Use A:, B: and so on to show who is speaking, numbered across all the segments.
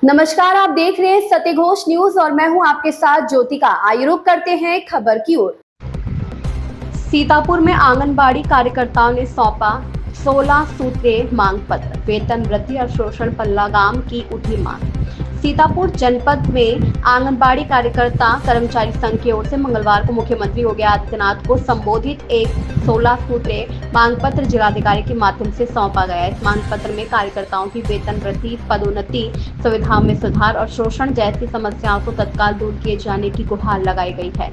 A: नमस्कार, आप देख रहे हैं सत्य घोष न्यूज और मैं हूं आपके साथ ज्योतिका। आइए रुक करते हैं खबर की ओर। सीतापुर में आंगनबाड़ी कार्यकर्ताओं ने सौंपा 16 सूत्रीय मांग पत्र, वेतन वृद्धि और शोषण पर लगाम की उठी मांग। सीतापुर जनपद में आंगनबाड़ी कार्यकर्ता कर्मचारी संघ की ओर से मंगलवार को मुख्यमंत्री योगी आदित्यनाथ को संबोधित एक 16 सूत्रीय मांग पत्र जिलाधिकारी के माध्यम से सौंपा गया। इस मांग पत्र में कार्यकर्ताओं की वेतन वृद्धि, पदोन्नति, सुविधाओं में सुधार और शोषण जैसी समस्याओं को तत्काल दूर किए जाने की गुहार लगाई गई है।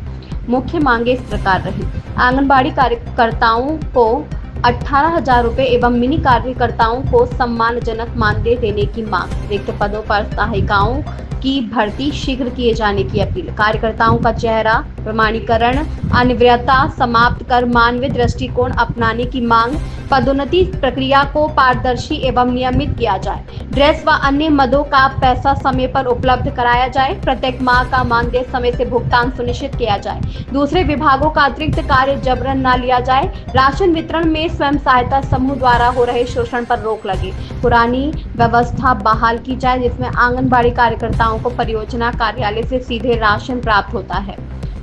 A: मुख्य मांगे इस प्रकार रही। आंगनबाड़ी कार्यकर्ताओं को 18,000 रुपए एवं मिनी कार्यकर्ताओं को सम्मानजनक मानदेय देने की मांग। रिक्त पदों पर सहायिकाओं की भर्ती शीघ्र किए जाने की अपील। कार्यकर्ताओं का चेहरा प्रमाणीकरण अनिवार्यता समाप्त कर मानवीय दृष्टिकोण अपनाने की मांग। पदोन्नति प्रक्रिया को पारदर्शी एवं नियमित किया जाए। ड्रेस व अन्य मदों का पैसा समय पर उपलब्ध कराया जाए। प्रत्येक माह का मानदेय समय से भुगतान सुनिश्चित किया जाए। दूसरे विभागों का अतिरिक्त कार्य जबरन न लिया जाए। राशन वितरण में स्वयं सहायता समूह द्वारा हो रहे शोषण पर रोक लगे। पुरानी व्यवस्था बहाल की जाए जिसमें आंगनबाड़ी कार्यकर्ताओं को परियोजना कार्यालय से सीधे राशन प्राप्त होता है।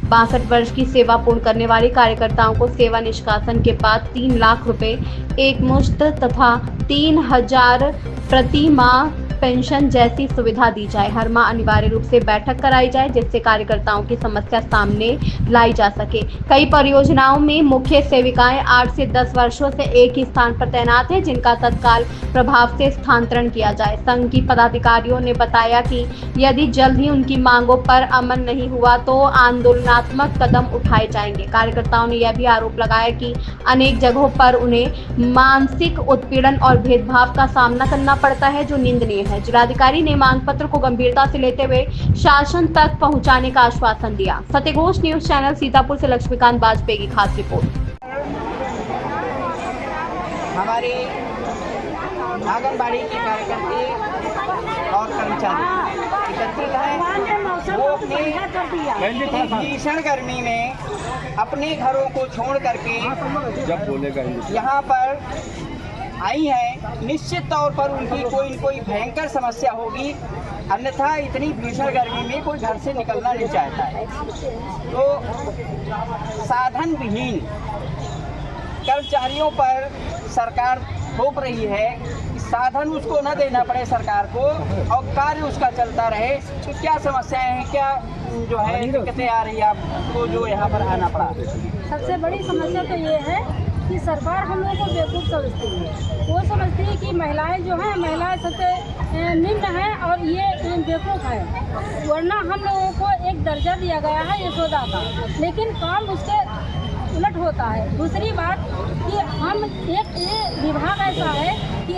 A: 62 वर्ष की सेवा पूर्ण करने वाले कार्यकर्ताओं को सेवा निष्कासन के बाद 3 लाख रुपए एकमुश्त तथा 3,000 प्रति माह पेंशन जैसी सुविधा दी जाए। हर माह अनिवार्य रूप से बैठक कराई जाए जिससे कार्यकर्ताओं की समस्या सामने लाई जा सके। कई परियोजनाओं में मुख्य सेविकाएं 8 से 10 वर्षों से एक ही स्थान पर तैनात हैं जिनका तत्काल प्रभाव से स्थानांतरण किया जाए। संघ की पदाधिकारियों ने बताया कि यदि जल्द ही उनकी मांगों पर अमल नहीं हुआ तो आंदोलनात्मक कदम उठाए जाएंगे। कार्यकर्ताओं ने यह भी आरोप लगाया कि अनेक जगहों पर उन्हें मानसिक उत्पीड़न और भेदभाव का सामना करना पड़ता है जो निंदनीय है। जिलाधिकारी ने मांग पत्र को गंभीरता से लेते हुए शासन तक पहुंचाने का आश्वासन दिया। सत्य घोष न्यूज चैनल सीतापुर से लक्ष्मीकांत वाजपेयी की खास रिपोर्ट।
B: हमारे आंगनबाड़ी के कार्यकर्ता और कर्मचारी एकत्रित हैं। वो अपनी भीषण गर्मी में अपने घरों को छोड़ करके यहाँ पर आई हैं। निश्चित तौर पर उनकी कोई भयंकर समस्या होगी, अन्यथा इतनी भीषण गर्मी में कोई घर से निकलना नहीं चाहता है। तो साधन विहीन कर्मचारियों पर सरकार थोप रही है। साधन उसको न देना पड़े सरकार को और कार्य उसका चलता रहे। तो क्या समस्याएं हैं, क्या जो है दिक्कतें आ रही है आपको जो यहाँ पर आना पड़ा?
C: सबसे बड़ी समस्या तो ये है कि सरकार हम लोगों को बेवकूफ़ समझती है। वो समझती है कि महिलाएं जो हैं, महिलाएं सबसे निम्न हैं और ये बेवकूफ़ है। वरना हम लोगों को एक दर्जा दिया गया है यशोदा का, लेकिन काम उसके उलट होता है। दूसरी बात कि हम एक ये विभाग ऐसा है कि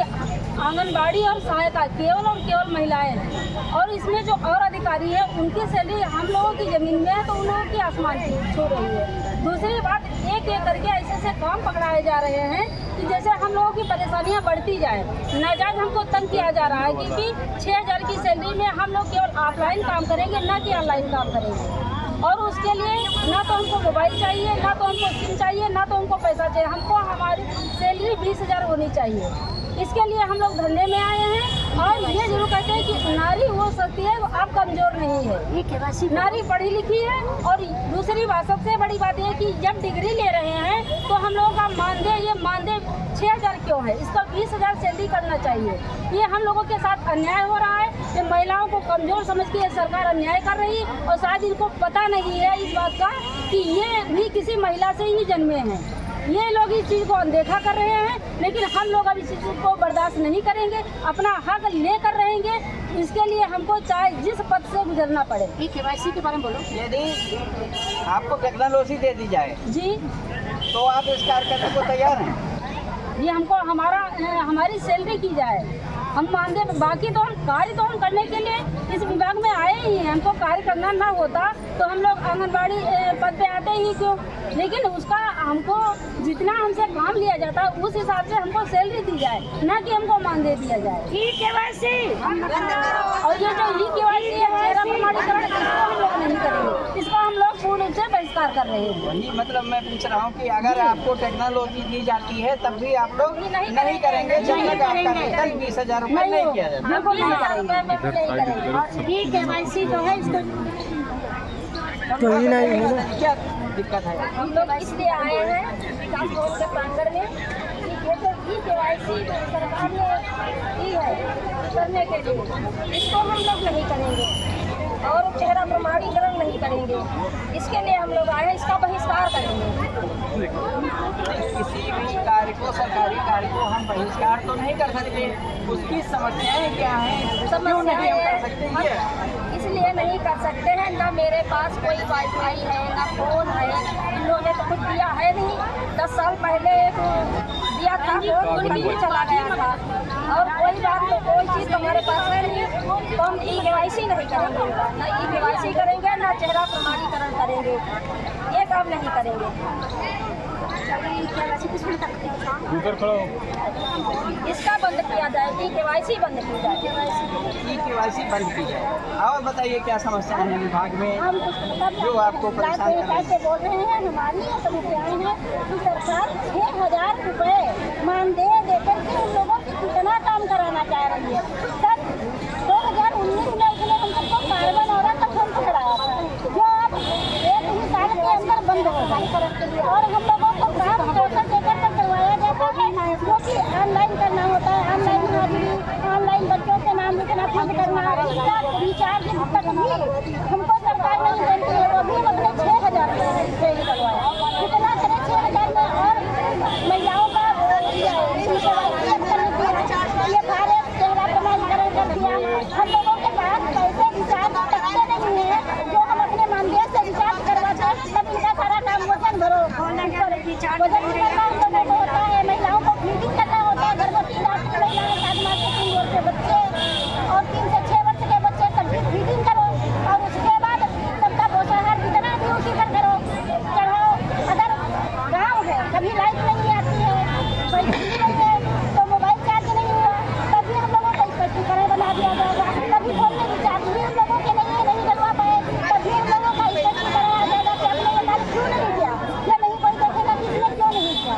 C: आंगनबाड़ी और सहायता केवल और केवल महिलाएं हैं और इसमें जो और अधिकारी है उनकी सैलरी हम लोगों की ज़मीन में है तो उन लोगों की आसमान छू रही है। दूसरी बात एक एक करके ऐसे काम पकड़ाए जा रहे हैं कि जैसे हम लोगों की परेशानियां बढ़ती जाए। नाजायज हमको तंग किया जा रहा है क्योंकि 6,000 की सैलरी में हम लोग केवल ऑफलाइन काम करेंगे, न कि ऑनलाइन काम करेंगे। और उसके लिए ना तो हमको मोबाइल चाहिए, ना तो हमको सिम चाहिए, ना तो हमको पैसा चाहिए। हमको हमारी सैलरी 20,000 होनी चाहिए। इसके लिए हम लोग धरने में आए हैं और ये जरूर कहते हैं कि नारी हो सकती है, आप कमज़ोर नहीं है। नारी पढ़ी लिखी है। और दूसरी बात, सबसे बड़ी बात यह कि जब डिग्री ले रहे हैं तो हम लोगों का मानदेय 6,000 क्यों है? इसका 20,000 सैलरी करना चाहिए। ये हम लोगों के साथ अन्याय हो रहा है। ये महिलाओं को कमज़ोर समझ के सरकार अन्याय कर रही है और शायद इनको पता नहीं है इस बात का कि ये भी किसी महिला से ही जन्मे हैं। ये लोग इस चीज़ को अनदेखा कर रहे हैं, लेकिन हम लोग अब इस चीज़ को बर्दाश्त नहीं करेंगे। अपना हक लेकर रहेंगे। इसके लिए हमको चाहे जिस पद से गुजरना पड़े।
B: KYC के बारे में बोलो। यदि आपको टेक्नोलॉजी दे दी जाए
C: जी
B: तो आप इस कार्य करने को तैयार हैं?
C: ये हमको हमारी सैलरी की जाए। हम मानदेय, बाकी तो हम कार्य तो हम करने के लिए इस विभाग में आए ही हैं। हमको कार्य करना ना होता तो हम लोग आंगनबाड़ी पद पे आते ही क्यों? लेकिन उसका हमको जितना हमसे काम लिया जाता है उस हिसाब से हमको सैलरी दी जाए, ना कि हमको मानदेय दिया जाए। KYC और ये जो KYC है, चेहरा प्रमाणीकरण, इसको हम लोग नहीं करेंगे। इसको हम लोग पूर्ण रूप से बहिष्कार बहिष्कार कर रहे हैं।
B: वही मतलब मैं पूछ रहा हूँ कि अगर आपको टेक्नोलॉजी दी जाती है तब भी आप लोग नहीं करेंगे जब तक आपका वेतन 20,000 रुपये नहीं किया जाता।
C: बिल्कुल नहीं करेंगे। ठीक है वैसी जो है इसको
B: तो ही नहीं क्या दिक्कत है?
C: हम लोग इसलिए आए हैं विकास भवन के प्रांगण में कि ये जो ई-केवाईसी सरकार ने दी है करने के लिए, इसको हम लोग नहीं करेंगे और चेहरा प्रमाणीकरण नहीं करेंगे। इसके लिए हम लोग आए हैं, इसका बहिष्कार करेंगे।
B: किसी भी कार्य को, सरकारी कार्य को हम बहिष्कार तो नहीं कर सकते, उसकी समस्याएं क्या हैं, क्यों नहीं हम कर सकते? ये
C: इसलिए नहीं कर सकते हैं, ना मेरे पास कोई वाईफाई है ना फोन है, इन लोगों ने तो कुछ दिया है नहीं। 10 साल पहले एक दिया था फोन, भी चला गया था और कोई बात तो कोई चीज़ हमारे पास है नहीं, तो हम ई-केवाईसी नहीं करेंगे, ना ई-केवाईसी करेंगे ना चेहरा प्रमाणीकरण करेंगे, ये काम नहीं करेंगे। इसका बंद किया जाए, ई-केवाईसी बंद की जाए,
B: ई-केवाईसी बंद की जाए। और बताइए क्या समस्या है विभाग में
C: हम
B: जो आपको परेशान कर रही है?
C: बोल रहे हैं हमारी समस्याएं हैं कि सरकार 6,000 रुपये मानदेय देकर के उन लोगों से कितना काम कराना चाह रही है। सर 2019 में उसने हम सबको कार्बन और कथन पकड़ाया था, जो अब 1 ही साल के अंदर बंद हो गई और हम लोगों को काम पोषण देकर के करवाया जाता है, जो कि ऑनलाइन करना होता है, ऑनलाइन हाजिरी, ऑनलाइन बच्चों के नाम लिखना बंद करना, रिचार्ज तक भी हमको सरकार नहीं देती है, तो भी हम अपने 6,000 रुपये करवाया। कितना करें 6,000 में? और महिलाओं का ये भारत चेहरा प्रमाणीकरण कर दिया। हम लोगों के पास पैसे रिचार्ज करते नहीं है, जो हम अपने मानदेय से रिचार्ज करवाते हैं, तब इनका सारा काम वजन भरो, वजन करना हम लोगों को होता है, महिलाओं को फीडिंग करना होता है, गर्भवती महिलाएं 7 माह से 3 वर्ष के बच्चे और 3 से 6 वर्ष के बच्चे सबकी फीडिंग करो और उसके बाद सबका पोषाहार कितना भी उसी पर करो, चढ़ाओ। अगर गाँव है कभी लाइट नहीं आती है, बिजली नहीं है, तो मोबाइल चार्ज नहीं हुआ, तभी हम लोगों को स्पष्टीकरण बना दिया जाएगा। कभी फोन में रिचार्ज भी हम लोगों के नहीं करवा पाए, तभी हम लोगों का स्पष्टीकरण आ जाएगा कि हमने ये काम क्यों नहीं किया, या नहीं कोई देखेगा कि इसने क्यों नहीं किया।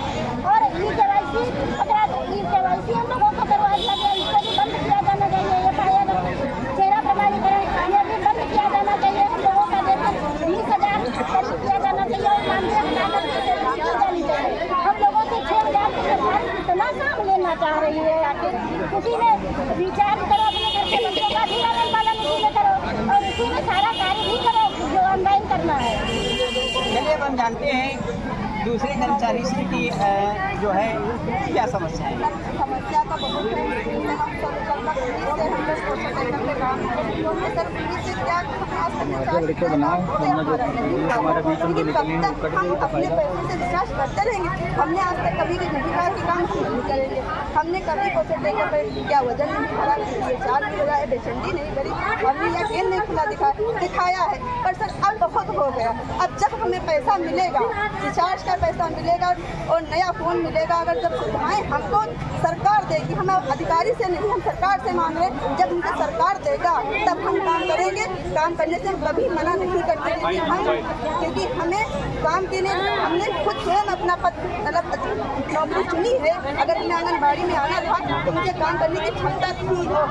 C: और ई-केवाईसी ई-केवाईसी हम लोगों को करवा दिया गया, इसको भी बंद किया जाना चाहिए। FIR चेहरा प्रमाणीकरण ये भी बंद किया जाना चाहिए। हम लोगों का वेतन 20,000 करीब किया जाना चाहिए और मानदेय हटाकर के सैलरी की जानी चाहिए। हम लोगों से 6,000 की सरकार कितना काम लेना चाह रही है, आखिर उसी में रिचार्ज करो, अपने घर के बच्चों का भी लालन पालन उसी में करो और उसी में सारा कार्य भी करो जो ऑनलाइन करना है।
B: चलिए अब हम जानते हैं दूसरे कर्मचारी से कि जो है क्या समस्या है।
D: समस्या का बहुत है, हम सब से हम लोग सोशल सेक्टर में काम करते हैं। सर पुलिस से क्या हम अपने पैसे से रिचार्ज करते रहेंगे। हमने आज तक कभी नहीं कहा कि काम हम नहीं करेंगे, हमने कभी कोशिश नहीं कर क्या वजन नहीं भरा, रिचार्ज नहीं भरा, बेचंडी नहीं करी, हमने यह गेम नहीं खुला दिखाया है। पर सर अब बहुत हो गया, अब जब हमें पैसा मिलेगा, रिचार्ज का पैसा मिलेगा और नया फ़ोन मिलेगा, अगर जब सुविधाएँ हमको सरकार देगी, हम अधिकारी से नहीं हम सरकार से मांग रहे, जब हमको सरकार देगा तब हम काम करेंगे। काम करने से हम कभी मना नहीं करते, क्योंकि हमें काम के लिए हमने खुद स्वयं अपना मतलब नौकरी चुनी है। अगर हमें आंगनबाड़ी में आना था तो मुझे काम करने की क्षमता थी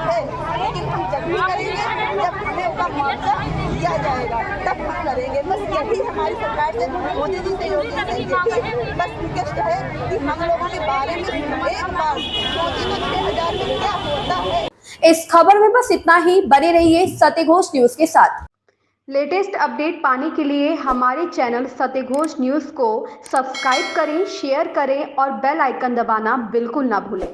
D: है, लेकिन हम जब भी करेंगे जब हमें उसका मुआवजा दिया जाएगा तब हम करेंगे। बस यही हमारी सरकार से, मोदी जी से, योगी से यही बस रिक्वेस्ट है कि हम लोगों के बारे में एक बार सोचें तो 6,000 में क्या होता है।
A: इस खबर में बस इतना ही। बने रहिए सत्यघोष न्यूज के साथ। लेटेस्ट अपडेट पाने के लिए हमारे चैनल सत्यघोष न्यूज को सब्सक्राइब करें, शेयर करें और बेल आइकन दबाना बिल्कुल ना भूलें।